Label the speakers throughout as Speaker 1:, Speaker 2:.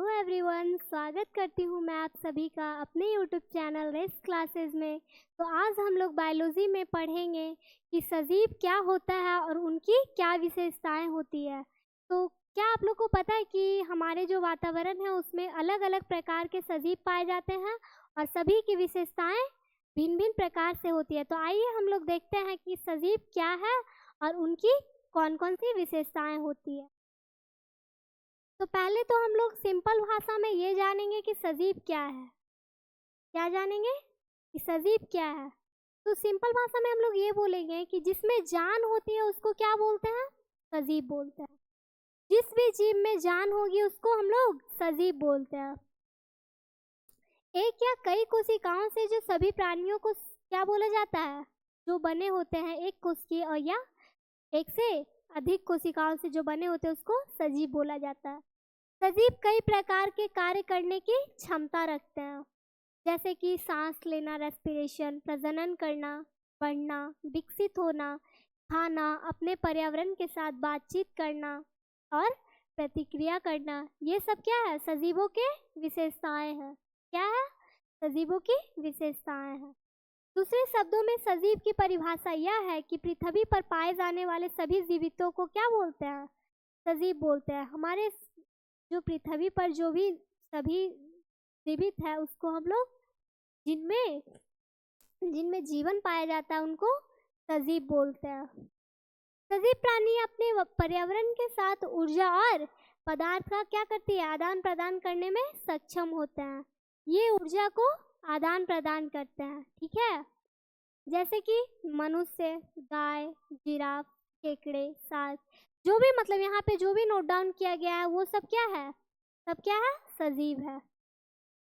Speaker 1: Hello everyone, स्वागत करती हूँ मैं आप सभी का अपने यूट्यूब चैनल रेस क्लासेस में। तो आज हम लोग बायोलॉजी में पढ़ेंगे कि सजीव क्या होता है और उनकी क्या विशेषताएं होती है। तो क्या आप लोग को पता है कि हमारे जो वातावरण है उसमें अलग अलग प्रकार के सजीव पाए जाते हैं और सभी की विशेषताएं भिन्न भिन्न प्रकार से होती है। तो आइए हम लोग देखते हैं कि सजीव क्या है और उनकी कौन कौन सी विशेषताएं होती है। तो पहले तो हम लोग सिंपल भाषा में ये जानेंगे कि सजीव क्या है। क्या जानेंगे कि सजीव क्या है? तो सिंपल भाषा में हम लोग ये बोलेंगे कि जिसमें जान होती है उसको क्या बोलते हैं? सजीव बोलते हैं। जिस भी जीव में जान होगी उसको हम लोग सजीव बोलते हैं। एक या कई कोशिकाओं से जो सभी प्राणियों को क्या बोला जाता है? जो बने होते हैं एक कोशिकीय और या एक से अधिक कोशिकाओं से जो बने होते हैं उसको सजीव बोला जाता है। सजीव कई प्रकार के कार्य करने की क्षमता रखते हैं, जैसे कि सांस लेना, रेस्पिरेशन, प्रजनन करना, बढ़ना, विकसित होना, खाना, अपने पर्यावरण के साथ बातचीत करना और प्रतिक्रिया करना। ये सब क्या है? सजीवों के विशेषताएं हैं। क्या है? सजीवों की विशेषताएं हैं। दूसरे शब्दों में सजीव की परिभाषा यह है कि पृथ्वी पर पाए जाने वाले सभी जीवितों को क्या बोलते हैं? सजीव बोलते हैं। हमारे जो पृथ्वी पर जो भी सभी जीवित है उसको हम लोग जिनमें जिनमें जीवन पाया जाता है उनको सजीव बोलते हैं। सजीव प्राणी अपने पर्यावरण के साथ ऊर्जा और पदार्थ का क्या करती है? आदान प्रदान करने में सक्षम होते हैं। ये ऊर्जा को आदान प्रदान करते हैं। ठीक है, जैसे कि मनुष्य, गाय, जिराफ, केकड़े, साग, जो भी मतलब यहाँ पे जो भी नोट डाउन किया गया है वो सब क्या है? सब क्या है? सजीव है।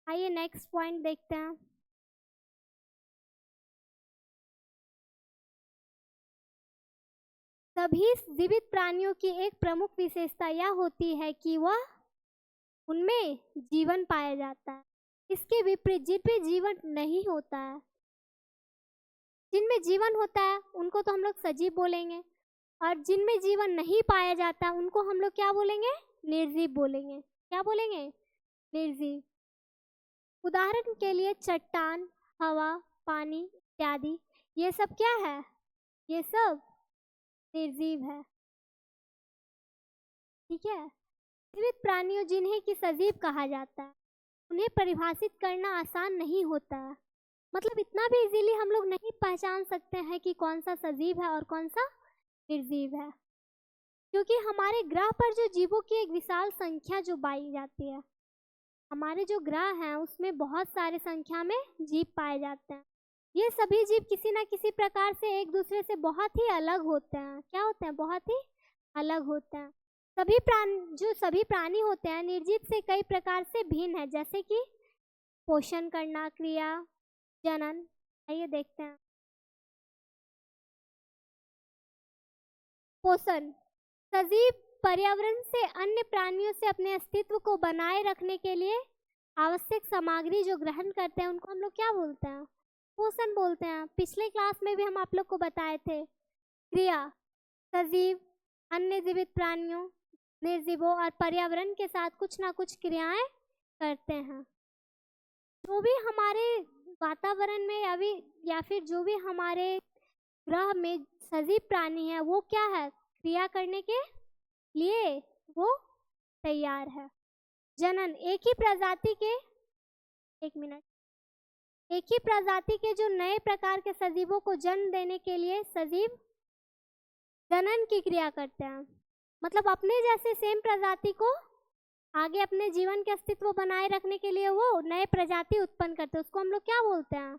Speaker 1: आइए नेक्स्ट पॉइंट देखते हैं। सभी जीवित प्राणियों की एक प्रमुख विशेषता यह होती है कि वह उनमें जीवन पाया जाता है। इसके विपरीत जिनमें जीवन नहीं होता है, जिनमें जीवन होता है उनको तो हम लोग सजीव बोलेंगे, और जिनमें जीवन नहीं पाया जाता उनको हम लोग क्या बोलेंगे? निर्जीव बोलेंगे। क्या बोलेंगे? निर्जीव। उदाहरण के लिए चट्टान, हवा, पानी इत्यादि, ये सब क्या है? ये सब निर्जीव है। ठीक है, जीवित प्राणियों जिन्हें कि सजीव कहा जाता है उन्हें परिभाषित करना आसान नहीं होता है। मतलब इतना भी इजीली हम लोग नहीं पहचान सकते हैं कि कौन सा सजीव है और कौन सा निर्जीव है, क्योंकि हमारे ग्रह पर जो जीवों की एक विशाल संख्या जो पाई जाती है, हमारे जो ग्रह हैं उसमें बहुत सारे संख्या में जीव पाए जाते हैं। ये सभी जीव किसी न किसी प्रकार से एक दूसरे से बहुत ही अलग होते हैं। क्या होते हैं? बहुत ही अलग होते हैं। सभी प्राणी होते हैं निर्जीव से कई प्रकार से भिन्न है, जैसे कि पोषण करना, क्रिया, जनन। आइए देखते हैं। पोषण। सजीव पर्यावरण से अन्य प्राणियों से अपने अस्तित्व को बनाए रखने के लिए आवश्यक सामग्री जो ग्रहण करते हैं उनको हम लोग क्या बोलते हैं? पोषण बोलते हैं। पिछले क्लास में भी हम आप लोग को बताए थे। क्रिया। सजीव अन्य जीवित प्राणियों, निर्जीवों और पर्यावरण के साथ कुछ ना कुछ क्रियाएं करते हैं। जो भी हमारे वातावरण में या फिर जो भी हमारे ग्रह में सजीव प्राणी है वो क्या है? क्रिया करने के लिए वो तैयार है। जनन। एक ही प्रजाति के जो नए प्रकार के सजीवों को जन्म देने के लिए सजीव जनन की क्रिया करते हैं। मतलब अपने जैसे सेम प्रजाति को आगे अपने जीवन के अस्तित्व बनाए रखने के लिए वो नए प्रजाति उत्पन्न करते हैं। उसको हम लोग क्या बोलते हैं?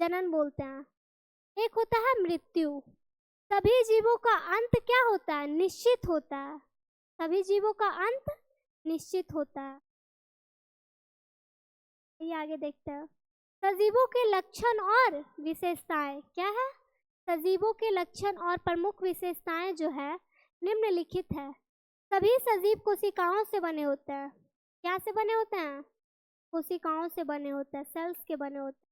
Speaker 1: जनन बोलते हैं। एक होता है मृत्यु। सभी जीवों का अंत क्या होता है? निश्चित होता है। सभी जीवों का अंत निश्चित होता है। ये आगे देखते हैं। सजीवों के लक्षण और विशेषताएं क्या है? सजीवों के लक्षण और प्रमुख विशेषताएं जो है निम्नलिखित है। सभी सजीव कोशिकाओं से बने होते हैं। क्या से बने होते हैं? कोशिकाओं से बने होते हैं, सेल्स के बने होते हैं।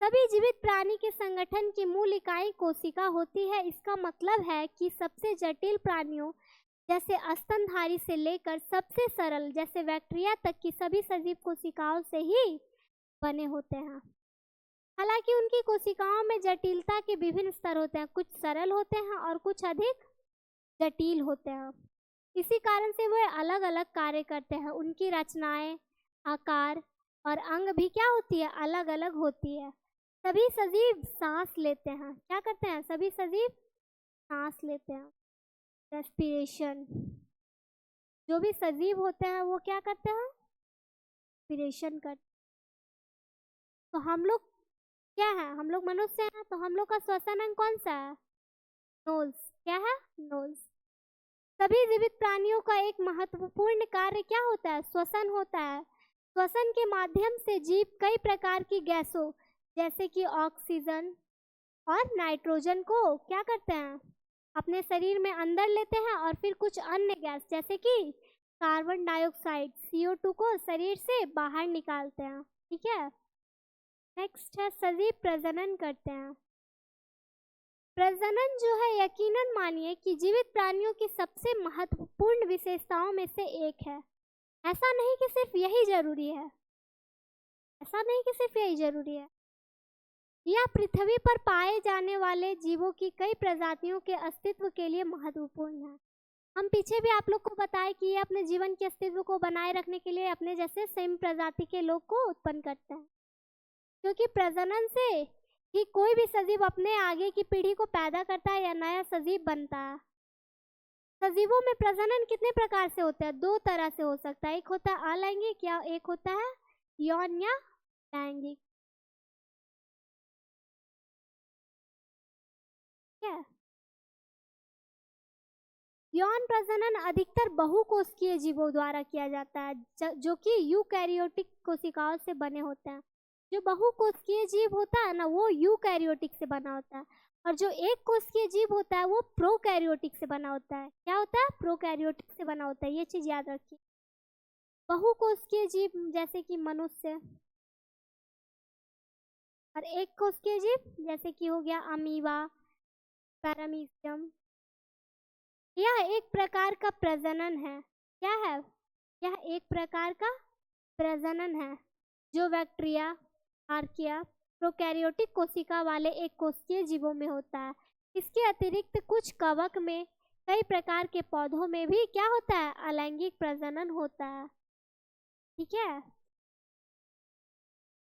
Speaker 1: सभी जीवित प्राणी के संगठन की मूल इकाई कोशिका होती है। इसका मतलब है कि सबसे जटिल प्राणियों जैसे स्तनधारी से लेकर सबसे सरल जैसे बैक्टीरिया तक की सभी सजीव कोशिकाओं से ही बने होते हैं। हालांकि उनकी कोशिकाओं में जटिलता के विभिन्न स्तर होते हैं, कुछ सरल होते हैं और कुछ अधिक जटिल होते हैं। इसी कारण से वे अलग अलग कार्य करते हैं। उनकी रचनाएं, आकार और अंग भी क्या होती है, अलग अलग होती है। सभी सजीव सांस लेते हैं। क्या करते हैं? सभी सजीव सांस लेते हैं। रेस्पिरेशन, जो भी सजीव होते हैं वो क्या करते हैं? रेस्पिरेशन करते हैं। तो हम लोग क्या है? हम लोग मनुष्य हैं, तो हम लोग का श्वसन अंग कौन सा है? नोज। क्या है? नोज। सभी जीवित प्राणियों का एक महत्वपूर्ण कार्य क्या होता है? श्वसन होता है। श्वसन के माध्यम से जीव कई प्रकार की गैसों जैसे कि ऑक्सीजन और नाइट्रोजन को क्या करते हैं? अपने शरीर में अंदर लेते हैं और फिर कुछ अन्य गैस जैसे कि कार्बन डाइऑक्साइड CO2 को शरीर से बाहर निकालते हैं। ठीक है। नेक्स्ट है सजीव प्रजनन करते हैं। प्रजनन जो है यकीनन मानिए कि जीवित प्राणियों की सबसे महत्वपूर्ण विशेषताओं में से एक है। ऐसा नहीं कि सिर्फ यही जरूरी है, ऐसा नहीं कि सिर्फ यही जरूरी है। यह पृथ्वी पर पाए जाने वाले जीवों की कई प्रजातियों के अस्तित्व के लिए महत्वपूर्ण है। हम पीछे भी आप लोग को बताए कि ये अपने जीवन के अस्तित्व को बनाए रखने के लिए अपने जैसे सेम प्रजाति के लोग को उत्पन्न करते हैं, क्योंकि प्रजनन से ही कोई भी सजीव अपने आगे की पीढ़ी को पैदा करता है या नया सजीव बनता है। सजीवों में प्रजनन कितने प्रकार से होता है? दो तरह से हो सकता है। एक होता है अलैंगिक या एक होता है यौन या लैंगिक। क्या? यौन प्रजनन अधिकतर बहुकोशिकीय जीवों द्वारा किया जाता है, जो कि यूकैरियोटिक कोशिकाओं से बने होते हैं। जो बहुकोशिकीय जीव होता है ना, वो यूकैरियोटिक से बना होता है, और जो एक कोशिकीय जीव होता है वो प्रोकैरियोटिक से बना होता है। क्या होता है? प्रोकैरियोटिक से बना होता है। ये चीज याद रखिए। बहुकोशिकीय जीव जैसे कि मनुष्य, और एक कोशिकीय जीव जैसे कि हो गया अमीबा, पैरामीशियम। यह एक प्रकार का प्रजनन है। क्या है? यह एक प्रकार का प्रजनन है जो बैक्टीरिया, आर्किया, प्रोकैरियोटिक कोशिका वाले एक कोशिकीय जीवों में होता है। इसके अतिरिक्त कुछ कवक में, कई प्रकार के पौधों में भी क्या होता है? अलैंगिक प्रजनन होता है। ठीक है।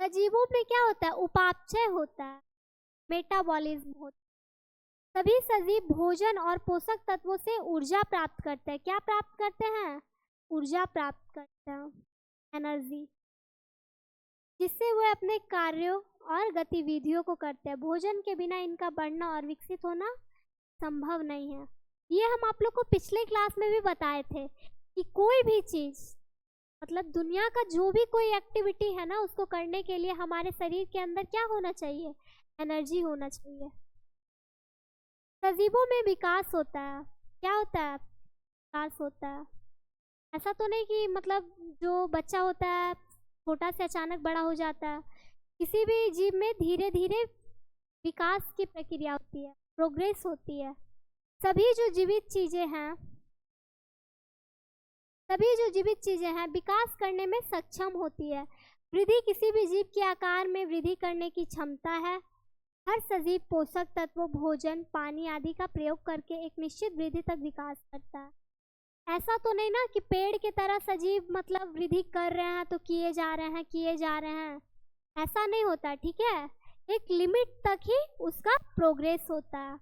Speaker 1: सजीवों में क्या होता है? उपापचय होता है, मेटाबॉलिज्म होता है। सभी सजीव भोजन और पोषक तत्वों से ऊर्जा प्राप्त करते हैं। क्या प्राप्त करते हैं? ऊर्जा प्राप्त करते हैं, एनर्जी, जिससे वे अपने कार्यों और गतिविधियों को करते हैं। भोजन के बिना इनका बढ़ना और विकसित होना संभव नहीं है। ये हम आप लोग को पिछले क्लास में भी बताए थे कि कोई भी चीज, मतलब दुनिया का जो भी कोई एक्टिविटी है ना, उसको करने के लिए हमारे शरीर के अंदर क्या होना चाहिए? एनर्जी होना चाहिए। सजीवों में विकास होता है। क्या होता है? विकास होता है। ऐसा तो नहीं कि मतलब जो बच्चा होता है छोटा से अचानक बड़ा हो जाता है। किसी भी जीव में धीरे धीरे विकास की प्रक्रिया होती है, प्रोग्रेस होती है। सभी जो जीवित चीजें हैं विकास करने में सक्षम होती है। वृद्धि किसी भी जीव के आकार में वृद्धि करने की क्षमता है। हर सजीव पोषक तत्वों, भोजन, पानी आदि का प्रयोग करके एक निश्चित वृद्धि तक विकास करता है। ऐसा तो नहीं ना कि पेड़ की तरह सजीव मतलब वृद्धि कर रहे हैं तो किए जा रहे हैं, ऐसा नहीं होता। ठीक है। एक लिमिट तक ही उसका प्रोग्रेस होता है।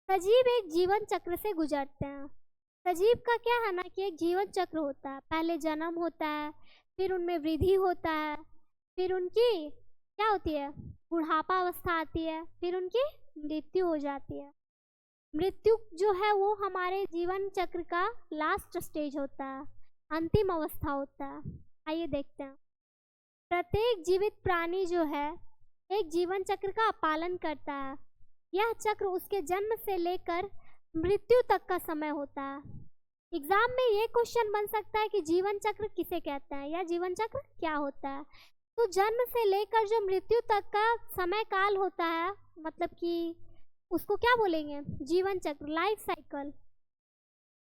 Speaker 1: सजीव एक जीवन चक्र से गुजरते हैं। सजीव का क्या है ना कि एक जीवन चक्र होता है। पहले जन्म होता है, फिर उनमें वृद्धि होता है, फिर उनकी क्या होती है? बुढ़ापा अवस्था आती है, फिर उनकी मृत्यु हो जाती है। मृत्यु जो है वो हमारे जीवन चक्र का लास्ट स्टेज होता है, अंतिम अवस्था होता है। आइए देखते हैं। प्रत्येक जीवित प्राणी जो है एक जीवन चक्र का पालन करता है। यह चक्र उसके जन्म से लेकर मृत्यु तक का समय होता है। एग्जाम में ये क्वेश्चन बन सकता है कि जीवन चक्र किसे कहते हैं या जीवन चक्र क्या होता है। तो जन्म से लेकर जो मृत्यु तक का समय काल होता है, मतलब कि उसको क्या बोलेंगे? जीवन चक्र, लाइफ साइकिल।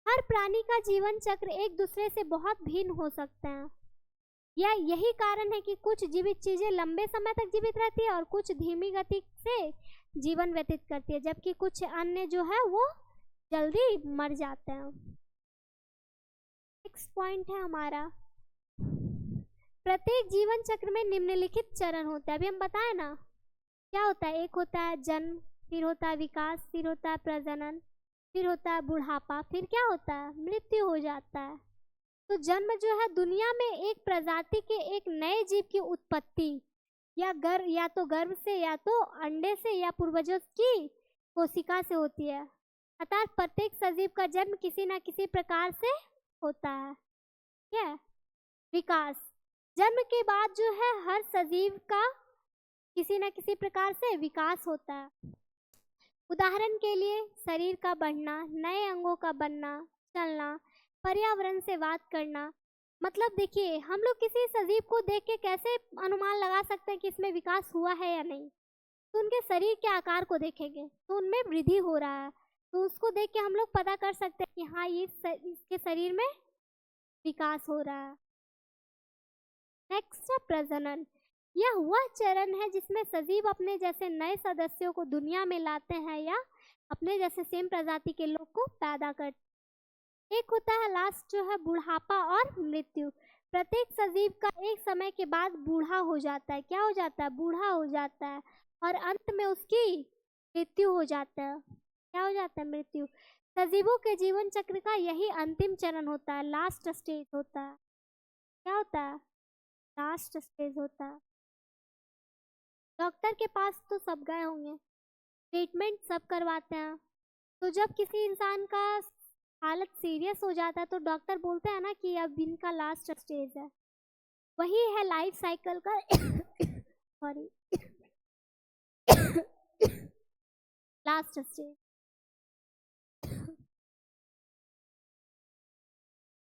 Speaker 1: हर प्राणी का जीवन चक्र एक दूसरे से बहुत भिन्न हो सकते हैं। यही कारण है कि कुछ जीवित चीजें लंबे समय तक जीवित रहती है और कुछ धीमी गति से जीवन व्यतीत करती है, जबकि कुछ अन्य जो है वो जल्दी मर जाते हैं। नेक्स्ट पॉइंट है हमारा, प्रत्येक जीवन चक्र में निम्नलिखित चरण होते हैं। अभी हम बताए ना क्या होता है, एक होता है जन्म, फिर होता है विकास, फिर होता है प्रजनन, फिर होता है बुढ़ापा, फिर क्या होता है, मृत्यु हो जाता है। तो जन्म जो है दुनिया में एक प्रजाति के एक नए जीव की उत्पत्ति या तो गर्भ से, या तो अंडे से, या पूर्वजों की कोशिका से होती है। अर्थात प्रत्येक सजीव का जन्म किसी न किसी प्रकार से होता है। क्या विकास, जन्म के बाद जो है हर सजीव का किसी न किसी प्रकार से विकास होता है। उदाहरण के लिए शरीर का बढ़ना, नए अंगों का बनना, चलना, पर्यावरण से बात करना। मतलब देखिए, हम लोग किसी सजीव को देख के कैसे अनुमान लगा सकते हैं कि इसमें विकास हुआ है या नहीं। तो उनके शरीर के आकार को देखेंगे तो उनमें वृद्धि हो रहा है, तो उसको देख के हम लोग पता कर सकते हैं कि हाँ ये इसके शरीर में विकास हो रहा है। नेक्स्ट है प्रजनन। यह वह चरण है जिसमें सजीव अपने जैसे नए सदस्यों को दुनिया में लाते हैं या अपने जैसे सेम प्रजाति के लोग को पैदा करते हैं। एक होता है लास्ट जो है बुढ़ापा और मृत्यु। प्रत्येक सजीव का एक समय के बाद बूढ़ा हो जाता है। क्या हो जाता है, बूढ़ा हो जाता है, और अंत में उसकी मृत्यु हो जाता है। क्या हो जाता है, मृत्यु। सजीवों के जीवन चक्र का यही अंतिम चरण होता है, लास्ट स्टेज होता है। क्या होता है, लास्ट स्टेज होता है। डॉक्टर के पास तो सब गए होंगे, ट्रीटमेंट सब करवाते हैं। तो जब किसी इंसान का हालत सीरियस हो जाता है तो डॉक्टर बोलते हैं ना कि अब इनका लास्ट स्टेज है। वही है लाइफ साइकिल का सॉरी लास्ट स्टेज।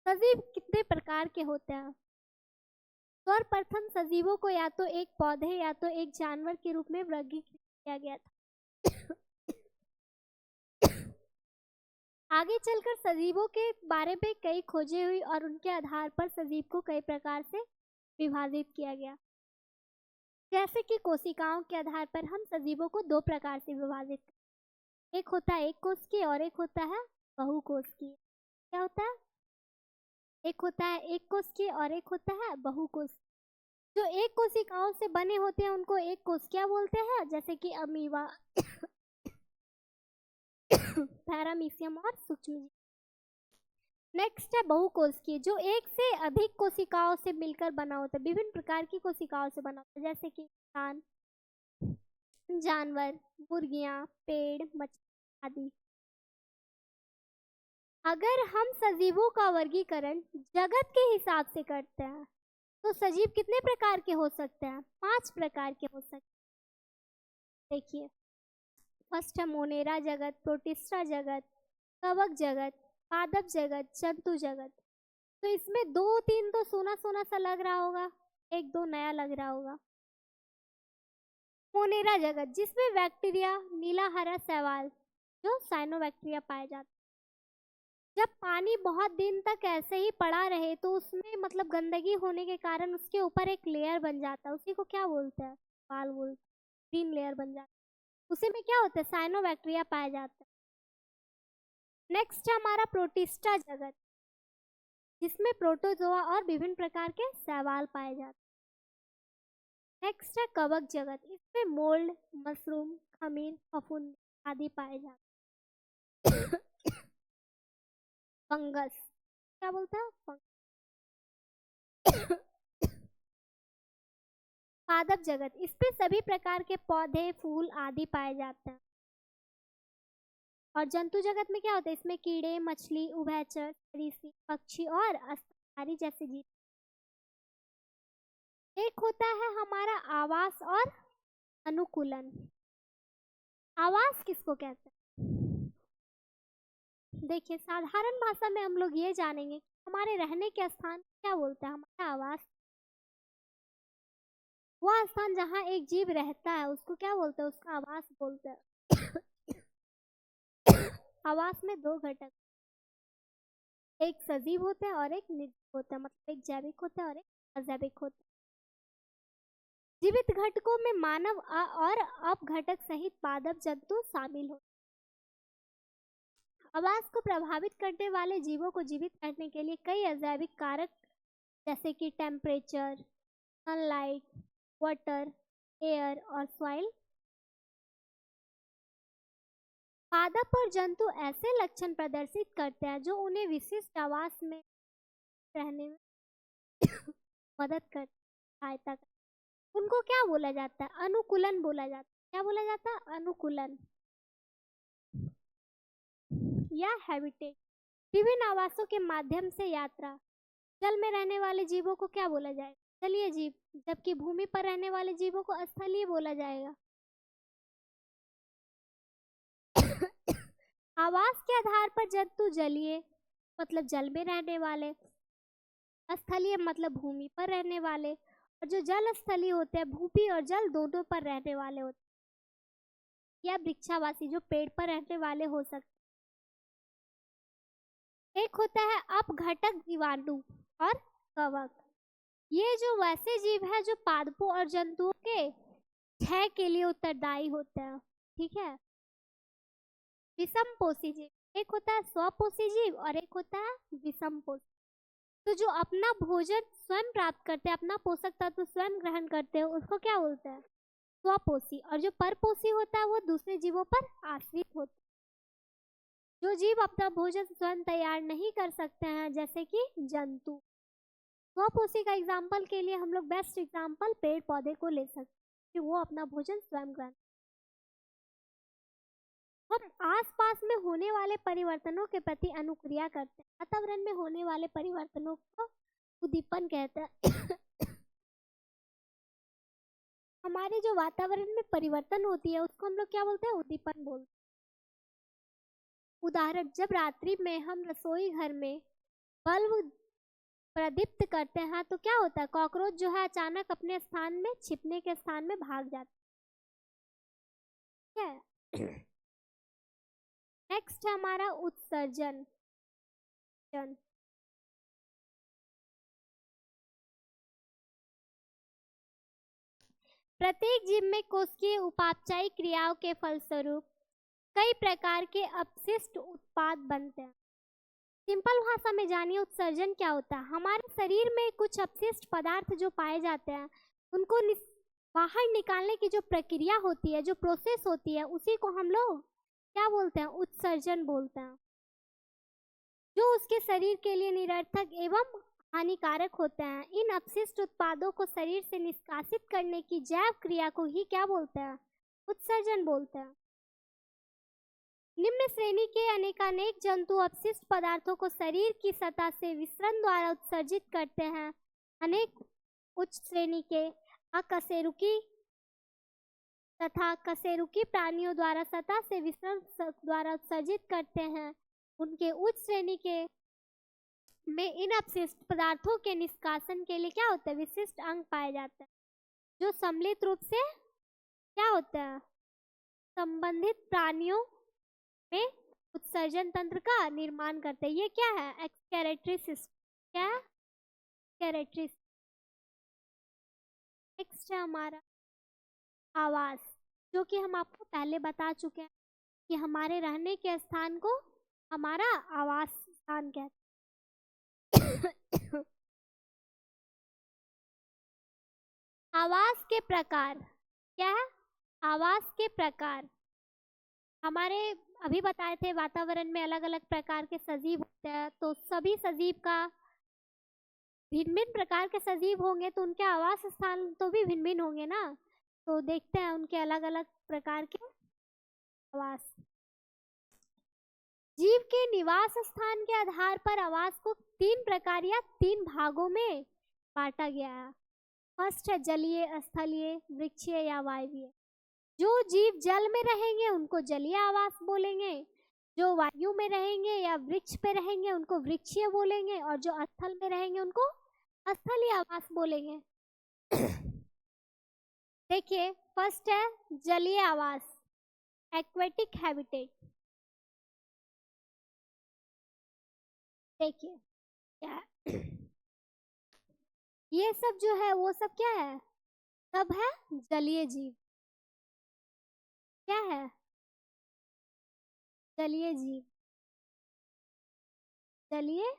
Speaker 1: सजीव कितने प्रकार के होते हैं। सर्वप्रथम सजीवों को या तो एक पौधे या तो एक जानवर के रूप में वर्गीकृत किया गया था। आगे चलकर सजीवों के बारे में कई खोजें हुई और उनके आधार पर सजीव को कई प्रकार से विभाजित किया गया। जैसे कि कोशिकाओं के आधार पर हम सजीवों को दो प्रकार से विभाजित करते हैं। एक होता है एक कोशिकीय और एक होता है बहुकोशिकीय। क्या होता है, एक होता है एक कोशिकीय और एक होता है बहुकोशिकीय। जो एक कोशिकाओं से बने होते हैं उनको एक कोशिका बोलते हैं, जैसे कि अमीबा, पैरामीशियम और सूक्ष्मजीव। नेक्स्ट है बहुकोशिकीय, जो एक से अधिक कोशिकाओं से मिलकर बना होता है, विभिन्न प्रकार की कोशिकाओं से बना होता है, जैसे कि इंसान, जानवर, मुर्गियां, पेड़, मछली आदि। अगर हम सजीवों का वर्गीकरण जगत के हिसाब से करते हैं तो सजीव कितने प्रकार के हो सकते हैं, 5 प्रकार के हो सकते हैं। देखिए, फर्स्ट है मोनेरा जगत, प्रोटिस्टा जगत, कवक जगत, पादप जगत, जंतु जगत। तो इसमें 2-3 तो सोना सोना सा लग रहा होगा, 1-2 नया लग रहा होगा। मोनेरा जगत, जिसमें बैक्टीरिया, नीला हरा शैवाल जो साइनोबैक्टीरिया पाए जाते हैं। जब पानी बहुत दिन तक ऐसे ही पड़ा रहे तो उसमें मतलब गंदगी होने के कारण उसके ऊपर एक लेयर बन जाता है, उसी को क्या बोलते हैं, बाल बोलते हैं, ग्रीन लेयर बन जाता है। उसी में क्या होता है, साइनोबैक्टीरिया पाए जाते हैं। नेक्स्ट है हमारा प्रोटिस्टा जगत, जिसमें प्रोटोजोआ और विभिन्न प्रकार के शैवाल पाए जाते हैं। नेक्स्ट है कवक जगत, इसमें मोल्ड, मशरूम, खमीर, फफूंदी आदि पाए जाते हैं। फंगस, क्या बोलते हैं, पादप जगत, इसमें सभी प्रकार के पौधे, फूल आदि पाए जाते हैं। और जंतु जगत में क्या होता है, इसमें कीड़े, मछली, उभयचर, सरीसृप, पक्षी और स्तनधारी जैसे जीव। एक होता है हमारा आवास और अनुकूलन। आवास किसको कहते हैं, देखिए साधारण भाषा में हम लोग ये जानेंगे कि हमारे रहने के स्थान क्या बोलते हैं, हमारा आवास। वह स्थान जहाँ एक जीव रहता है उसको क्या बोलते हैं, उसका आवास बोलते हैं। आवास में 2 घटक, एक सजीव होता है और एक निर्जीव होता है, मतलब एक जैविक होता है और एक अजैविक होता है। जीवित घटकों में मानव और अपघटक सहित पादप जंतु शामिल होते हैं। आवाज को प्रभावित करने वाले जीवों को जीवित करने के लिए कई अजैविक कारक जैसे कि टेम्परेचर, सनलाइट, वाटर, एयर और सॉइल। पादप और जंतु ऐसे लक्षण प्रदर्शित करते हैं जो उन्हें विशिष्ट आवास में रहने में मदद कर सहायता कर। उनको क्या बोला जाता है? अनुकूलन बोला जाता है। क्या बोला जाता है? अनुकूलन या हैबिटेट। विभिन्न आवासों के माध्यम से यात्रा। जल में रहने वाले जीवों को क्या बोला जाएगा? जलीय जीव, जबकि भूमि पर रहने वाले जीवों को स्थलीय बोला जाएगा। आवास के आधार पर जंतु जलीय मतलब जल में रहने वाले, स्थलीय मतलब भूमि पर रहने वाले, और जो जल स्थलीय होते हैं भूमि और जल दोनों पर रहने वाले होते हैं, या वृक्षावासी जो पेड़ पर रहने वाले हो सकते। एक होता है अपघटक जीवाणु और कवक। ये जो वैसे जीव है जो पादपों और जंतुओं के क्षय के लिए उत्तरदायी होते हैं। ठीक है। विषमपोषी जीव, एक होता है स्वपोषी जीव और एक होता है विषमपोषी। तो जो अपना भोजन स्वयं प्राप्त करते हैं, अपना पोषक तत्व स्वयं ग्रहण करते हैं, उसको क्या बोलते हैं? स्वपोषी। और जो परपोषी होता है वो दूसरे जीवों पर आश्रित होता है। जो जीव अपना भोजन स्वयं तैयार नहीं कर सकते हैं जैसे कि जंतु। स्वपोषी का एग्जाम्पल के लिए हम लोग बेस्ट एग्जाम्पल पेड़ पौधे को ले सकते हैं कि वो अपना भोजन स्वयं ग्रहण। हम आसपास में होने वाले परिवर्तनों के प्रति अनुक्रिया करते हैं। वातावरण में होने वाले परिवर्तनों को उद्दीपन कहते हैं। हमारे जो वातावरण में परिवर्तन होती है उसको हम लोग क्या बोलते हैं? उद्दीपन बोलते हैं। उदाहरण, जब रात्रि में हम रसोई घर में बल्ब प्रदीप्त करते हैं तो क्या होता है? कॉकरोच जो है अचानक अपने स्थान में छिपने के स्थान में भाग जाता है। नेक्स्ट है हमारा उत्सर्जन। प्रत्येक जीव में कोशिकीय उपापचयी क्रियाओं के फलस्वरूप कई प्रकार के अपशिष्ट उत्पाद बनते हैं। सिंपल भाषा में जानिए उत्सर्जन क्या होता है। हमारे शरीर में कुछ अपशिष्ट पदार्थ जो पाए जाते हैं उनको बाहर निकालने की जो प्रक्रिया होती है, जो प्रोसेस होती है, उसी को हम लोग क्या बोलते हैं? उत्सर्जन बोलते हैं। जो उसके शरीर के लिए निरर्थक एवं हानिकारक होते हैं। इन अपशिष्ट उत्पादों को शरीर से निष्कासित करने की जैव क्रिया को ही क्या बोलते हैं? उत्सर्जन बोलते हैं। निम्न श्रेणी के अनेकानेक जंतु अपशिष्ट पदार्थों को शरीर की सतह से विसरण द्वारा उत्सर्जित करते हैं। अनेक उच्च श्रेणी के अकशेरुकी तथा कशेरुकी प्राणियों द्वारा सतह से विसरण द्वारा उत्सर्जित करते हैं। उनके उच्च श्रेणी के में इन अपशिष्ट पदार्थों के निष्कासन के लिए क्या होता है? विशिष्ट अंग पाए जाते हैं जो सम्मिलित रूप से क्या होता है? संबंधित प्राणियों में उत्सर्जन तंत्र का निर्माण करते हैं। ये क्या है? Excretory system. क्या है? एक्सक्रेटरी। नेक्स्ट है हमारा आवास, जो कि हम आपको पहले बता चुके हैं कि हमारे रहने के स्थान को हमारा आवास स्थान कहते हैं। आवास के प्रकार क्या है? आवास के प्रकार हमारे अभी बताए थे वातावरण में अलग अलग प्रकार के सजीव होते हैं। तो सभी सजीव का भिन्न भिन्न प्रकार के सजीव होंगे तो उनके आवास स्थान तो भी भिन्न भिन्न होंगे ना। तो देखते हैं उनके अलग अलग प्रकार के आवास। जीव के निवास स्थान के आधार पर आवास को 3 प्रकार या 3 भागों में बांटा गया है। फर्स्ट है जलीय, स्थलीय, वृक्षीय या वायवीय। जो जीव जल में रहेंगे उनको जलीय आवास बोलेंगे, जो वायु में रहेंगे या वृक्ष पे रहेंगे उनको वृक्षीय बोलेंगे, और जो स्थल में रहेंगे उनको स्थलीय आवास बोलेंगे। देखिए फर्स्ट है जलीय आवास, एक्वेटिक हैबिटेट। देखिए क्या है? ये सब जो है वो सब क्या है? सब है जलीय जीव। क्या है? जलीय जीव। जलीय,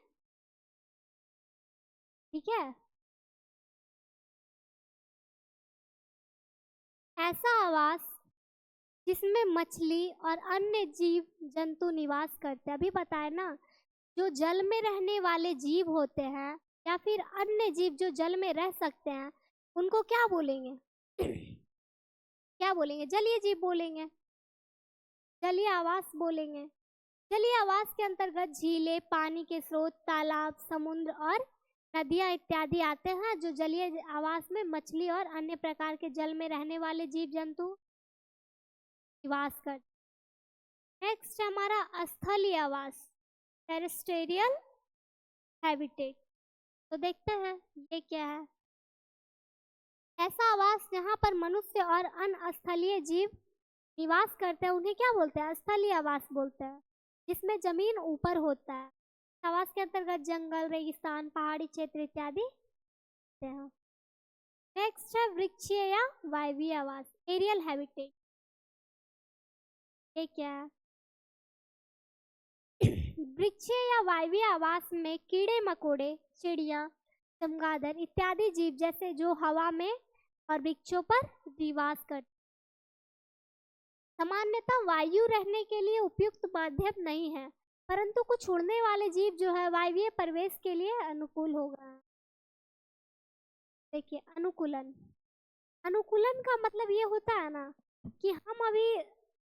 Speaker 1: ठीक है। ऐसा आवास जिसमें मछली और अन्य जीव जंतु निवास करते हैं। अभी बताए ना, जो जल में रहने वाले जीव होते हैं या फिर अन्य जीव जो जल में रह सकते हैं, उनको क्या बोलेंगे? क्या बोलेंगे? जलीय जीव बोलेंगे, जलीय आवास बोलेंगे। जलीय आवास के अंतर्गत झीलें, पानी के स्रोत, तालाब, समुद्र और नदियां इत्यादि आते हैं, जो जलीय आवास में मछली और अन्य प्रकार के जल में रहने वाले जीव जंतु निवास करते। नेक्स्ट हमारा स्थलीय आवास, टेरेस्ट्रियल हैबिटेट। तो देखते हैं ये क्या है। ऐसा आवास जहाँ पर मनुष्य और अन्य स्थलीय जीव निवास करते हैं उन्हें क्या बोलते हैं? स्थलीय आवास बोलते हैं, जिसमें जमीन ऊपर होता है। आवास के अंतर्गत जंगल, रेगिस्तान, पहाड़ी क्षेत्र इत्यादि होते हैं। नेक्स्ट है वृक्षीय या वायवीय आवास, एरियल हैबिटेट। ये क्या है? वृक्षीय या वायवीय आवास में कीड़े मकोड़े, चिड़िया, चमगादड़ इत्यादि जीव जैसे जो हवा में और वृक्षों पर निवास करते। सामान्यतः वायु रहने के लिए उपयुक्त माध्यम नहीं है, परंतु कुछ उड़ने वाले जीव जो है वायवीय परिवेश के लिए अनुकूल होगा। देखिए अनुकूलन, अनुकूलन का मतलब ये होता है ना कि हम अभी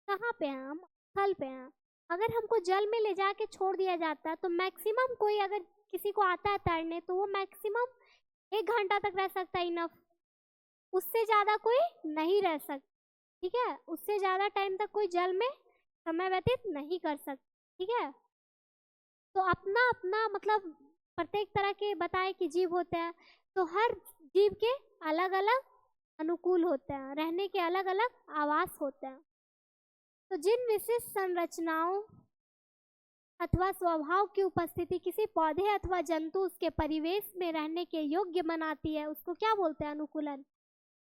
Speaker 1: कहाँ पे हैं? हम स्थल पे हैं। अगर हमको जल में ले जाके छोड़ दिया जाता है तो मैक्सिमम कोई अगर किसी को आता है तैरने तो वो मैक्सिमम 1 घंटा तक रह सकता है, इनफ। उससे ज़्यादा कोई नहीं रह सकता, ठीक है। उससे ज़्यादा टाइम तक कोई जल में समय व्यतीत नहीं कर सकता, ठीक है। तो अपना अपना मतलब प्रत्येक तरह के बताए कि जीव होते हैं, तो हर जीव के अलग अलग अनुकूल होते हैं, रहने के अलग अलग आवास होते हैं। तो जिन विशिष्ट संरचनाओं अथवा स्वभाव की उपस्थिति किसी पौधे अथवा जंतु उसके परिवेश में रहने के योग्य बनाती है, उसको क्या बोलते हैं? अनुकूलन।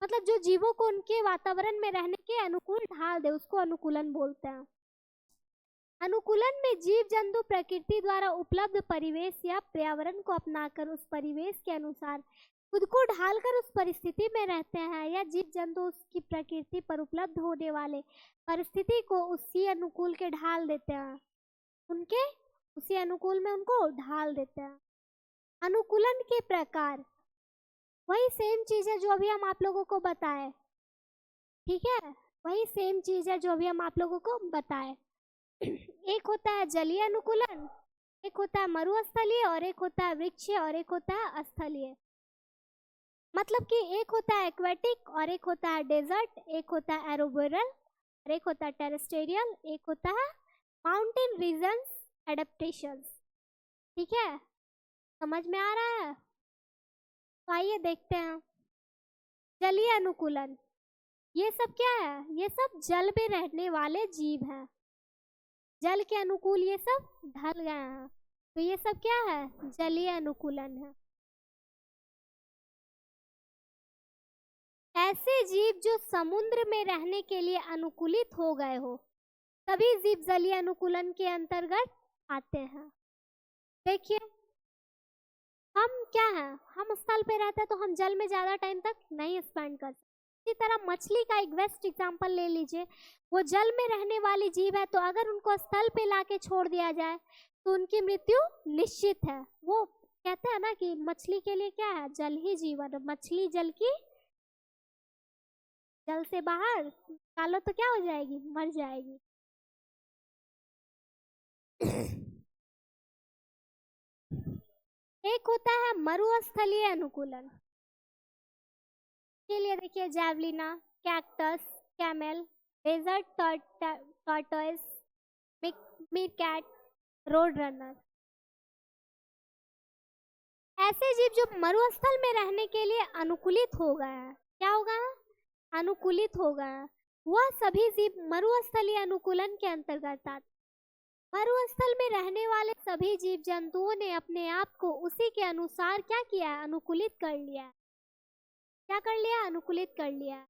Speaker 1: मतलब जो जीवों को उनके वातावरण में रहने के अनुकूल ढाल दे, उसको अनुकूलन बोलते हैं। अनुकूलन में जीव जंतु प्रकृति द्वारा उपलब्ध परिवेश या पर्यावरण को अपनाकर उस परिवेश के अनुसार खुद को ढालकर उस परिस्थिति में रहते हैं, या जीव जंतु उसकी प्रकृति पर उपलब्ध होने वाले परिस्थिति को उसी अनुकूल के ढाल देते हैं, उनके उसी अनुकूल में उनको ढाल देते हैं। अनुकूलन के प्रकार वही सेम चीज है जो अभी हम आप लोगों को बताए, ठीक है। वही सेम चीज है जो अभी हम आप लोगों को बताए। एक होता है जलीय अनुकूलन, एक होता है मरुस्थलीय, और एक होता है वृक्षीय, और एक होता है स्थलीय। मतलब कि एक होता है एक्वेटिक और एक होता है डेजर्ट, एक होता है एरोबोरल और एक होता है टेरेस्ट्रियल, एक होता है माउंटेन रीजन्स एडेप्टेशंस, ठीक है। समझ में आ रहा है? तो आइए देखते हैं जलीय अनुकूलन। ये सब क्या है? ये सब जल में रहने वाले जीव हैं, जल के अनुकूल ये सब ढल गए हैं, तो ये सब क्या है? जलीय अनुकूलन है। ऐसे जीव जो समुद्र में रहने के लिए अनुकूलित हो गए हो, सभी जीव जलीय अनुकूलन के अंतर्गत आते हैं। देखिए हम क्या हैं? हम स्थल पे रहते हैं तो हम जल में ज्यादा टाइम तक नहीं स्पेंड कर सकते। इसी तरह मछली का एक बेस्ट एग्जांपल ले लीजिए, वो जल में रहने वाली जीव है, तो अगर उनको स्थल पे लाके छोड़ दिया जाए तो उनकी मृत्यु निश्चित है। वो कहते हैं ना कि मछली के लिए क्या है? जल ही जीवन। मछली जल की जल से बाहर निकालो तो क्या हो जाएगी? मर जाएगी। एक होता है मरुस्थलीय अनुकूलन के लिए, देखिए javelina, cactus, camel, desert tortoise, meerkat, roadrunner. ऐसे जीव जो मरुस्थल में रहने के लिए अनुकूलित हो गए हैं, क्या होगा? अनुकूलित हो गए हैं, वह सभी जीव मरुस्थलीय अनुकूलन के अंतर्गत आते। मरुस्थल में रहने वाले सभी जीव जंतुओं ने अपने आप को उसी के अनुसार क्या किया है? अनुकूलित कर लिया है। क्या कर लिया? अनुकूलित कर लिया है।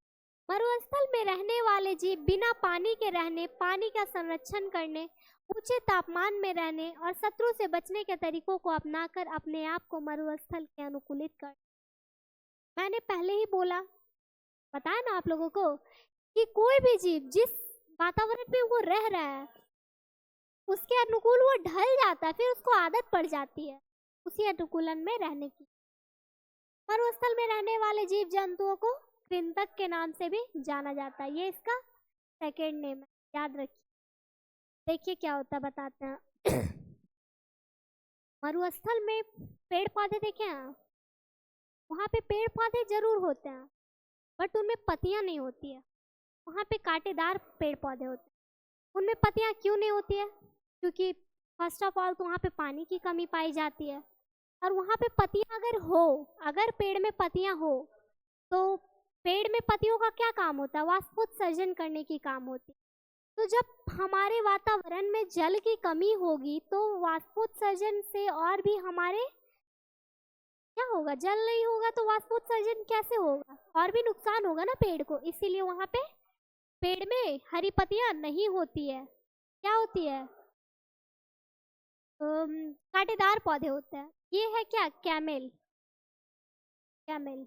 Speaker 1: मरुस्थल में रहने वाले जीव बिना पानी के रहने, पानी का संरक्षण करने, ऊंचे तापमान में रहने और शत्रु से बचने के तरीकों को अपनाकर अपने आप को मरुस्थल के अनुकूलित कर। मैंने पहले ही बोला, बताया ना आप लोगों को कि कोई भी जीव जिस वातावरण में वो रह रहा है उसके अनुकूल वो ढल जाता है, फिर उसको आदत पड़ जाती है उसी अनुकूलन में रहने की। मरुस्थल में रहने वाले जीव जंतुओं को कृंतक के नाम से भी जाना जाता है। ये इसका सेकेंड नेम है, याद रखिए। देखिए क्या होता है, बताते हैं। मरुस्थल में पेड़ पौधे देखे हैं, वहाँ पे पेड़ पौधे जरूर होते हैं बट उनमें पत्तियां नहीं होती है। वहाँ पे कांटेदार पेड़ पौधे होते हैं। उनमें पत्तियां क्यों नहीं होती है? क्योंकि फर्स्ट ऑफ ऑल तो वहाँ पे पानी की कमी पाई जाती है, और वहाँ पे पत्तियां अगर पेड़ में पत्तियां हो तो पेड़ में पत्तियों का क्या काम होता है? वाष्पोत्सर्जन करने की काम होती है। तो जब हमारे वातावरण में जल की कमी होगी तो वाष्पोत्सर्जन से और भी हमारे क्या होगा? जल नहीं होगा तो वाष्पोत्सर्जन कैसे होगा? और भी नुकसान होगा ना पेड़ को। इसीलिए वहाँ पे पेड़ में हरी पत्तियां नहीं होती है। क्या होती है? कांटेदार पौधे होते हैं। ये है क्या? कैमेल। कैमेल,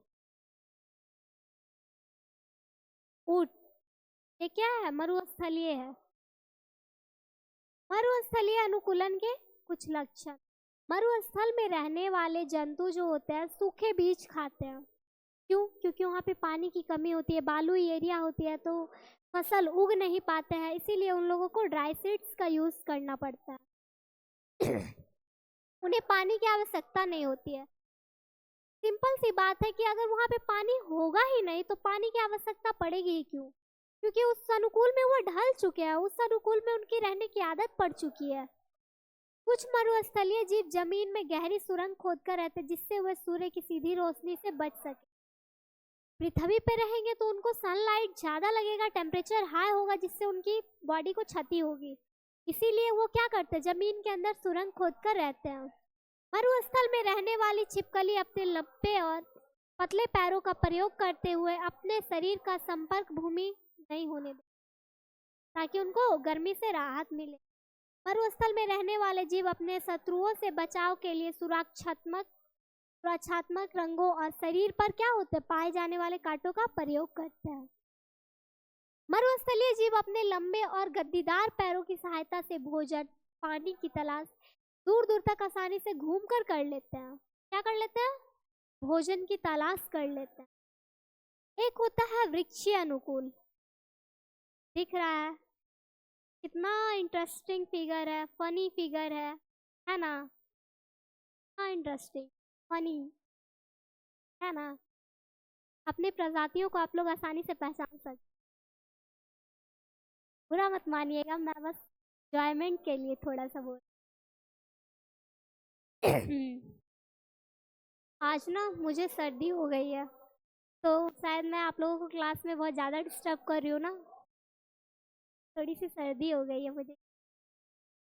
Speaker 1: ऊंट। ये क्या है? मरुस्थलीय है। मरुस्थलीय अनुकूलन के कुछ लक्षण। मरुस्थल में रहने वाले जंतु जो होते हैं सूखे बीज खाते हैं। क्यों? क्योंकि वहाँ पे पानी की कमी होती है, बालुई एरिया होती है, तो फसल उग नहीं पाते हैं, इसीलिए उन लोगों को ड्राई सीड्स का यूज करना पड़ता है। उन्हें पानी की आवश्यकता नहीं होती है। सिंपल सी बात है कि अगर वहाँ पे पानी होगा ही नहीं तो पानी की आवश्यकता पड़ेगी ही क्यों? क्योंकि उस अनुकूल में वो ढल चुके हैं, उस अनुकूल में उनकी रहने की आदत पड़ चुकी है। कुछ मरुस्थलीय जीव जमीन में गहरी सुरंग खोदकर रहते हैं जिससे वे सूर्य की सीधी रोशनी से बच सके। पृथ्वी पे रहेंगे तो उनको सनलाइट ज्यादा लगेगा, टेम्परेचर हाई होगा जिससे उनकी बॉडी को क्षति होगी। इसीलिए वो क्या करते हैं? जमीन के अंदर सुरंग खोदकर रहते हैं। मरुस्थल में रहने वाली छिपकली अपने लंबे और पतले पैरों का प्रयोग करते हुए अपने शरीर का संपर्क भूमि नहीं होने देते ताकि उनको गर्मी से राहत मिले। मरुस्थल में रहने वाले जीव अपने शत्रुओं से बचाव के लिए सुरक्षात्मक रंगों और शरीर पर क्या होते हैं? पाए जाने वाले कांटों का प्रयोग करते हैं। मरुस्थलीय जीव अपने लंबे और गद्दीदार पैरों की सहायता से भोजन, पानी की तलाश दूर दूर तक आसानी से घूम कर लेते हैं। क्या कर लेते हैं? भोजन की तलाश कर लेते हैं। एक होता है वृक्षीय अनुकूल। दिख रहा है कितना इंटरेस्टिंग फिगर है, फनी फिगर है ना? हाँ, इंटरेस्टिंग फनी है ना? अपनी प्रजातियों को आप लोग आसानी से पहचान सकते। बुरा मत मानिएगा, मैं बस एंजॉयमेंट के लिए थोड़ा सा बोल। आज ना मुझे सर्दी हो गई है तो शायद मैं आप लोगों को क्लास में बहुत ज़्यादा डिस्टर्ब कर रही हूँ ना, थोड़ी सी सर्दी हो गई है मुझे।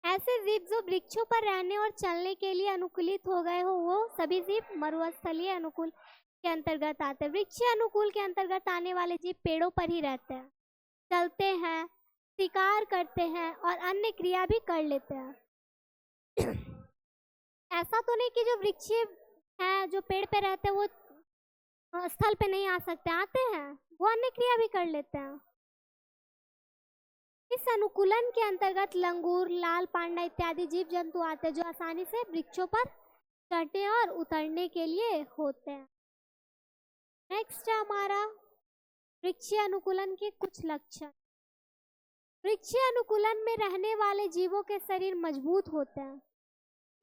Speaker 1: ऐसे जीव जो वृक्षों पर रहने और चलने के लिए अनुकूलित हो गए हो वो सभी जीव मरुस्थलीय अनुकूल के अंतर्गत आते हैं। वृक्षीय अनुकूल के अंतर्गत आने वाले जीव पेड़ों पर ही रहते हैं, चलते हैं, शिकार करते हैं और अन्य क्रिया भी कर लेते हैं। ऐसा तो नहीं कि जो वृक्षीय है, जो पेड़ पे रहते हैं, वो स्थल पे नहीं आ सकते, आते हैं, वो अन्य क्रिया भी कर लेते हैं। इस अनुकूलन के अंतर्गत लंगूर, लाल पांडा इत्यादि जीव जंतु आते हैं जो आसानी से वृक्षों पर चढ़ने और उतरने के लिए होते हैं। नेक्स्ट है हमारा वृक्षीय अनुकूलन के कुछ लक्षण। वृक्षीय अनुकूलन में रहने वाले जीवों के शरीर मजबूत होते हैं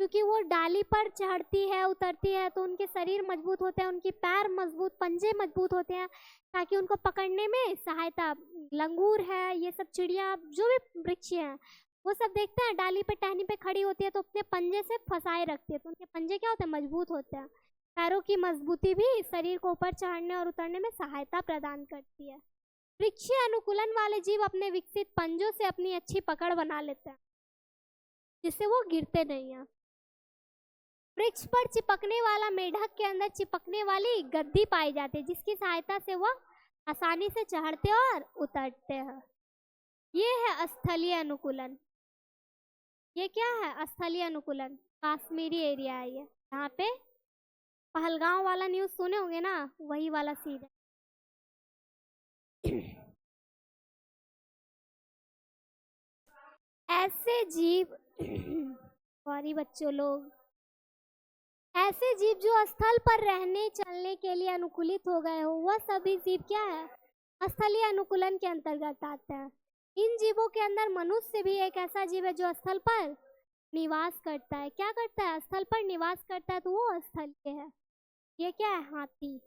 Speaker 1: क्योंकि वो डाली पर चढ़ती है, उतरती है, तो उनके शरीर मजबूत होते हैं, उनके पैर मजबूत, पंजे मजबूत होते हैं ताकि उनको पकड़ने में सहायता। लंगूर है, ये सब चिड़िया जो भी वृक्ष हैं वो सब देखते हैं डाली पे टहनी पे खड़ी होती है तो अपने पंजे से फंसाए रखती है, तो उनके पंजे क्या होते हैं? मजबूत होते हैं। पैरों की मजबूती भी शरीर को ऊपर चढ़ने और उतरने में सहायता प्रदान करती है। वृक्षीय अनुकूलन वाले जीव अपने विकसित पंजों से अपनी अच्छी पकड़ बना लेते हैं। जिससे वो गिरते नहीं हैं। वृक्ष पर चिपकने वाला मेढक के अंदर चिपकने वाली गद्दी पाई जाती है, जिसकी सहायता से वह आसानी से चढ़ते और उतरते हैं। ये है स्थलीय अनुकूलन। ये क्या है? स्थलीय अनुकूलन। कश्मीरी एरिया है ये, यहाँ पे पहलगांव वाला न्यूज़ सुने होंगे ना, वही वाला सीन है। ऐसे जीव सॉरी बच्चों लोग, ऐसे जीव जो स्थल पर रहने चलने के लिए अनुकूलित हो गए हो, वह सभी जीव क्या है? स्थलीय अनुकूलन के अंतर्गत आते हैं। इन जीवों के अंदर मनुष्य भी एक ऐसा जीव है जो स्थल पर निवास करता है। क्या करता है? स्थल पर निवास करता है, तो वो स्थलीय है। ये क्या है? हाथी।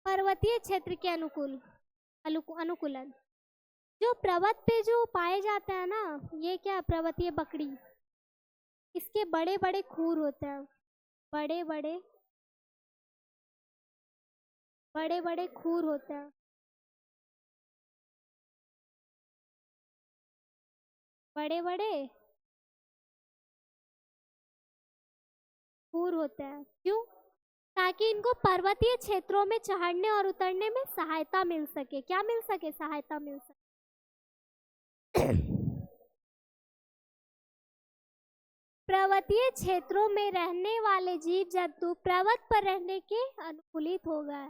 Speaker 1: पर्वतीय क्षेत्र के अनुकूलन। जो पर्वत पे जो पाए जाते हैं ना, ये क्या है? पर्वतीय बकरी। इसके बड़े बड़े खूर होते हैं, बड़े बड़े खूर होते हैं, बड़े बड़े खूर होते हैं। क्यों? ताकि इनको पर्वतीय क्षेत्रों में चढ़ने और उतरने में सहायता मिल सके। क्या मिल सके? सहायता मिल सके। पर्वतीय क्षेत्रों में रहने वाले जीव जंतु पर्वत पर रहने के अनुकूलित हो गए।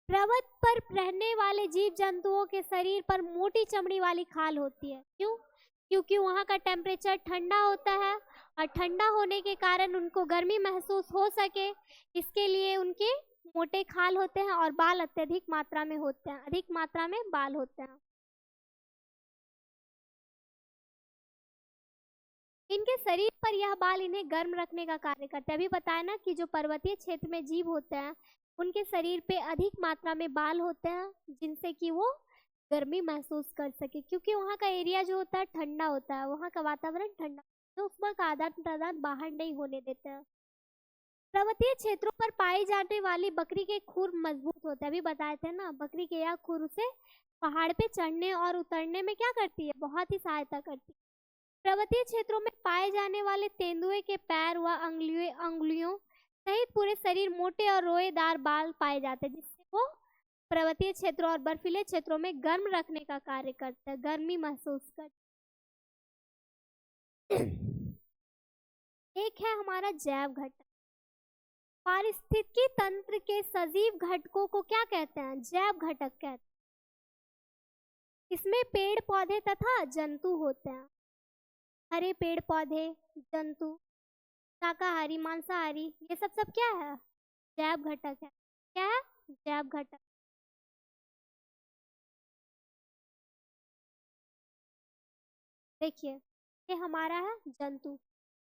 Speaker 1: पर्वत पर रहने वाले जीव जंतुओं के शरीर पर मोटी चमड़ी वाली खाल होती है। क्यों? क्योंकि वहाँ का टेम्परेचर ठंडा होता है और ठंडा होने के कारण उनको गर्मी महसूस हो सके, इसके लिए उनके मोटे खाल होते हैं और बाल अत्यधिक मात्रा में होते हैं, अधिक मात्रा में बाल होते हैं। इनके शरीर पर यह बाल इन्हें गर्म रखने का कार्य करते हैं। अभी बताया ना कि जो पर्वतीय क्षेत्र में जीव होते हैं उनके शरीर पे अधिक मात्रा में बाल होते हैं, जिनसे कि वो गर्मी महसूस कर सके, क्योंकि वहाँ का एरिया जो होता है ठंडा होता है, वहाँ का वातावरण ठंडा, तो उसमें का आदान प्रदान बाहर नहीं होने देते हैं। पर्वतीय क्षेत्रों पर पाई जाने वाली बकरी के खुर मजबूत होते हैं। अभी बताए थे ना, बकरी के यह खुर उसे पहाड़ पे चढ़ने और उतरने में क्या करती है? बहुत ही सहायता करती है। पर्वतीय क्षेत्रों में पाए जाने वाले तेंदुए के पैर व अंगुलियों सहित पूरे शरीर मोटे और रोएदार बाल पाए जाते हैं, जिससे वो पर्वतीय क्षेत्रों और बर्फीले क्षेत्रों में गर्म रखने का कार्य करते हैं, गर्मी महसूस करते। एक है हमारा जैव घटक। पारिस्थितिकी तंत्र के सजीव घटकों को क्या कहते हैं? जैव घटक कहते हैं। इसमें पेड़ पौधे तथा जंतु होते हैं। हरे पेड़ पौधे, जंतु, शाकाहारी, मांसाहारी, ये सब क्या है? जैव घटक है। क्या है? जैव घटक। देखिए, ये हमारा है जंतु।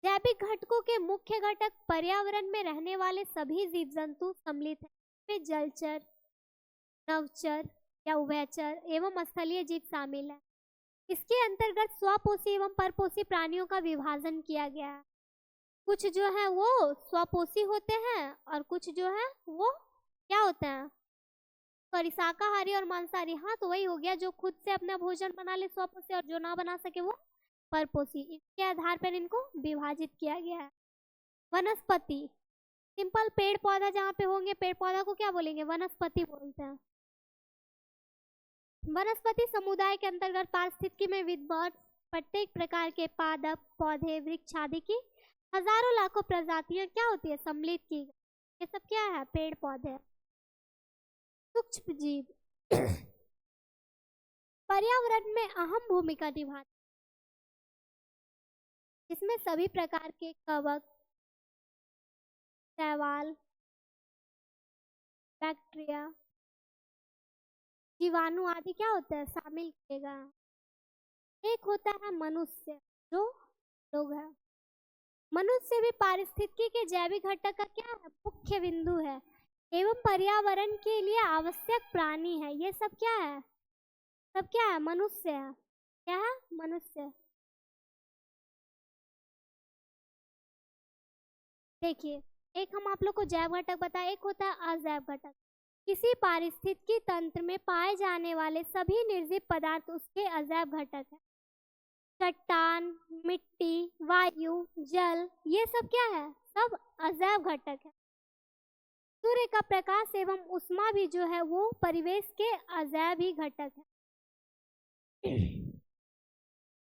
Speaker 1: जैविक घटकों के मुख्य घटक पर्यावरण में रहने वाले सभी जीव जंतु सम्मिलित हैं। इसमें जलचर, नवचर या उभयचर एवं स्थलीय जीव शामिल है। इसके अंतर्गत स्वपोषी एवं परपोषी प्राणियों का विभाजन किया गया है। कुछ जो है वो स्वपोषी होते हैं और कुछ जो है वो क्या होते हैं? सॉरी, शाकाहारी और मांसाहारी। हाँ, तो वही हो गया, जो खुद से अपना भोजन बना ले स्वपोषी, और जो ना बना सके वो परपोषी। इसके आधार पर इनको विभाजित किया गया है। वनस्पति, सिंपल पेड़ पौधा जहाँ पे होंगे, पेड़ पौधा को क्या बोलेंगे? वनस्पति बोलते हैं। वनस्पति समुदाय के अंतर्गत पारिस्थितिकी में विद्यमान प्रत्येक प्रकार के पादप, पौधे, वृक्ष आदि की हजारों लाखों प्रजातियां क्या होती है? सम्मिलित की गई। ये सब क्या है? पेड़ पौधे। सूक्ष्म जीव पर्यावरण में अहम भूमिका निभाते, इसमें सभी प्रकार के कवक, शैवाल, बैक्टीरिया, जीवाणु आदि क्या होता है? शामिल किएगा। एक होता है मनुष्य, जो लोग है। मनुष्य भी पारिस्थितिकी के जैविक घटक का क्या है? मुख्य बिंदु है एवं पर्यावरण के लिए आवश्यक प्राणी है। ये सब क्या है? सब क्या है? मनुष्य है। क्या है? मनुष्य। देखिए, एक हम आप लोग को जैव घटक बताए, एक होता है अजैव घटक। किसी पारिस्थितिकी तंत्र में पाए जाने वाले सभी निर्जीव पदार्थ उसके अजैव घटक है। चट्टान, मिट्टी, वायु, जल, ये सब क्या है? सब अजैव घटक है। सूर्य का प्रकाश एवं ऊष्मा भी जो है वो परिवेश के अजैव ही घटक है।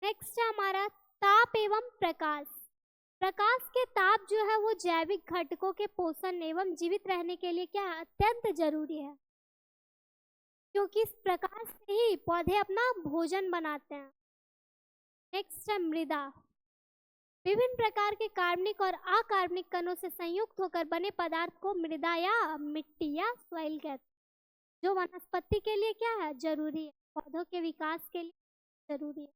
Speaker 1: नेक्स्ट है हमारा ताप एवं प्रकाश। प्रकाश के ताप जो है वो जैविक घटकों के पोषण एवं जीवित रहने के लिए क्या अत्यंत जरूरी है, क्योंकि इस प्रकाश से ही पौधे अपना भोजन बनाते हैं। नेक्स्ट है मृदा। विभिन्न प्रकार के कार्बनिक और अकार्बनिक कणों से संयुक्त होकर बने पदार्थ को मृदा या मिट्टी या सॉइल कहते हैं, जो वनस्पति के लिए क्या है? जरूरी है, पौधों के विकास के लिए जरूरी है।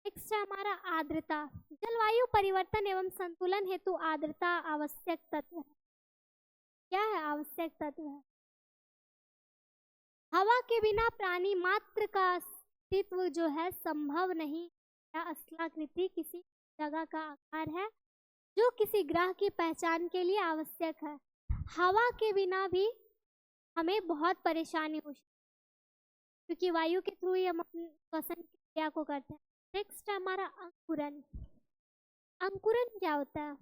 Speaker 1: नेक्स्ट है हमारा आर्द्रता। जलवायु परिवर्तन एवं संतुलन हेतु आर्द्रता आवश्यक तत्व है। क्या है? आवश्यक तत्व है। हवा के बिना प्राणी मात्र का अस्तित्व जो है संभव नहीं। या स्थलाकृति किसी जगह का आकार है जो किसी ग्रह की पहचान के लिए आवश्यक है। हवा के बिना भी हमें बहुत परेशानी हो सकती है, क्योंकि वायु के थ्रू ही हम अपनी श्वसन क्रिया को करते हैं। नेक्स्ट है हमारा अंकुरन। अंकुरन क्या होता है?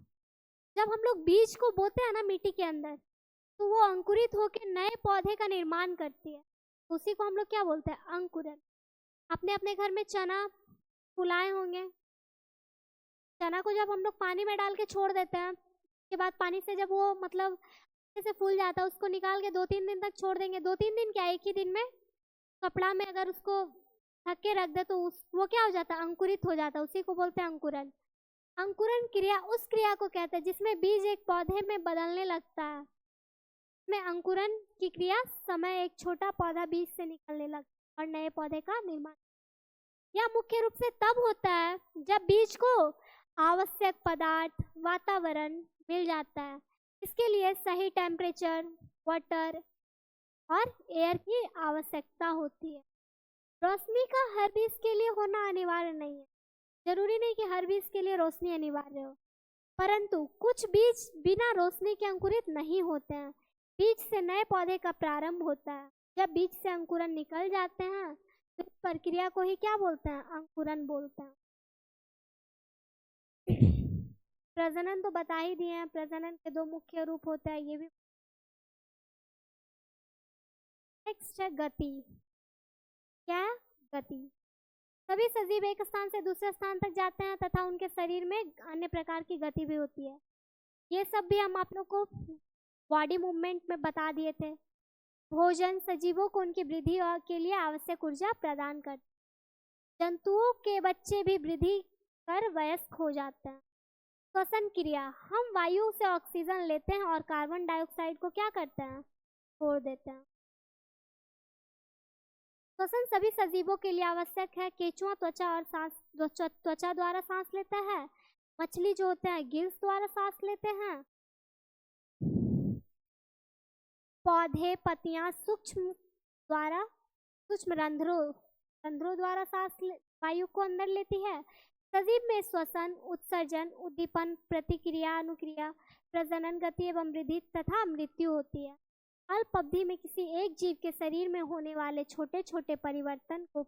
Speaker 1: जब हम लोग बीज को बोते हैं ना मिट्टी के अंदर, तो वो अंकुरित होकर नए पौधे का निर्माण करती है, उसी को हम लोग क्या बोलते हैं? अंकुरन। अपने अपने घर में चना फुलाए होंगे। चना को जब हम लोग पानी में डाल के छोड़ देते हैं, उसके बाद पानी से जब वो मतलब अच्छे से फूल जाता है, उसको निकाल के 2-3 दिन तक छोड़ देंगे। 2-3 दिन क्या, एक ही दिन में कपड़ा में अगर उसको ढक के रख दे तो वो क्या हो जाता है? अंकुरित हो जाता है, उसी को बोलते हैं अंकुरन। अंकुरन क्रिया उस क्रिया को कहते हैं जिसमें बीज एक पौधे में बदलने लगता है। इसमें अंकुरन की क्रिया समय एक छोटा पौधा बीज से निकलने लगता है और नए पौधे का निर्माण। यह मुख्य रूप से तब होता है जब बीज को आवश्यक पदार्थ वातावरण मिल जाता है। इसके लिए सही टेम्परेचर, वाटर और एयर की आवश्यकता होती है। रोशनी का हर बीज के लिए होना अनिवार्य नहीं है। जरूरी नहीं कि हर बीज के लिए रोशनी अनिवार्य हो, परंतु कुछ बीज बिना रोशनी के अंकुरित नहीं होते हैं। बीज से नए पौधे का प्रारंभ होता है। जब बीज से अंकुरन निकल जाते हैं तो इस प्रक्रिया को ही क्या बोलते हैं? अंकुरन बोलते हैं। प्रजनन तो बता ही दिए हैं। प्रजनन के 2 मुख्य रूप होते हैं, ये भी। नेक्स्ट है गति। क्या? गति। सभी सजीव एक स्थान से दूसरे स्थान तक जाते हैं तथा उनके शरीर में अन्य प्रकार की गति भी होती है। ये सब भी हम आप लोग को बॉडी मूवमेंट में बता दिए थे। भोजन सजीवों को उनकी वृद्धि के लिए आवश्यक ऊर्जा प्रदान करता है। जंतुओं के बच्चे भी वृद्धि कर वयस्क हो जाते हैं। श्वसन क्रिया। हम वायु से ऑक्सीजन लेते हैं और कार्बन डाइऑक्साइड को क्या करते हैं? छोड़ देते हैं। श्वसन सभी सजीवों के लिए आवश्यक है। केंचुआ त्वचा द्वारा सांस लेता है। मछली जो होते हैं गिल्स द्वारा सांस लेते हैं। पौधे पत्तियां सूक्ष्म रंध्रों द्वारा सांस वायु को अंदर लेती है। सजीव में श्वसन, उत्सर्जन, उद्दीपन, प्रतिक्रिया, अनुक्रिया, प्रजनन, गति एवं वृद्धि तथा मृत्यु होती है। अल्प अवधि में किसी एक जीव के शरीर में होने वाले छोटे छोटे परिवर्तन को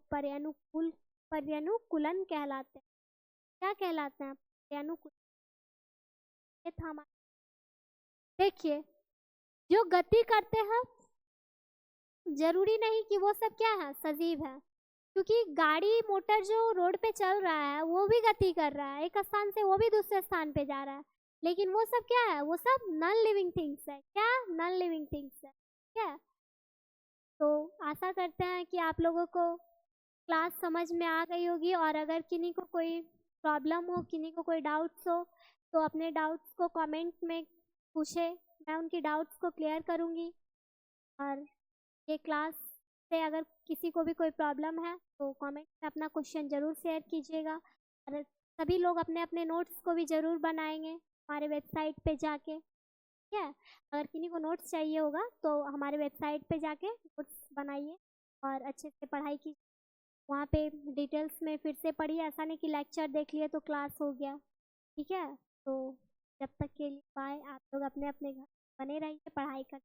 Speaker 1: पर्यानुकूलन कहलाते हैं। क्या कहलाते हैं? पर्यानुकूलन। देखिए, जो गति करते हैं जरूरी नहीं कि वो सब क्या है? सजीव है, क्योंकि गाड़ी मोटर जो रोड पे चल रहा है वो भी गति कर रहा है, एक स्थान से वो भी दूसरे स्थान पे जा रहा है, लेकिन वो सब क्या है? वो सब नॉन लिविंग थिंग्स है। क्या? नॉन लिविंग थिंग्स है। क्या? तो आशा करते हैं कि आप लोगों को क्लास समझ में आ गई होगी, और अगर किन्हीं को कोई प्रॉब्लम हो, किन्हीं को कोई डाउट्स हो, तो अपने डाउट्स को कमेंट में पूछे, मैं उनकी डाउट्स को क्लियर करूँगी। और ये क्लास से अगर किसी को भी कोई प्रॉब्लम है तो कमेंट में अपना क्वेश्चन ज़रूर शेयर कीजिएगा। और सभी लोग अपने अपने नोट्स को भी ज़रूर बनाएंगे हमारे वेबसाइट पे जाके। ठीक है? अगर किन्हीं को नोट्स चाहिए होगा तो हमारे वेबसाइट पे जाके नोट्स बनाइए और अच्छे से पढ़ाई कीजिए। वहाँ पे डिटेल्स में फिर से पढ़िए, ऐसा नहीं कि लेक्चर देख लिए तो क्लास हो गया। ठीक है? तो जब तक के लिए बाय। आप लोग अपने अपने घर बने रहिए, पढ़ाई कर।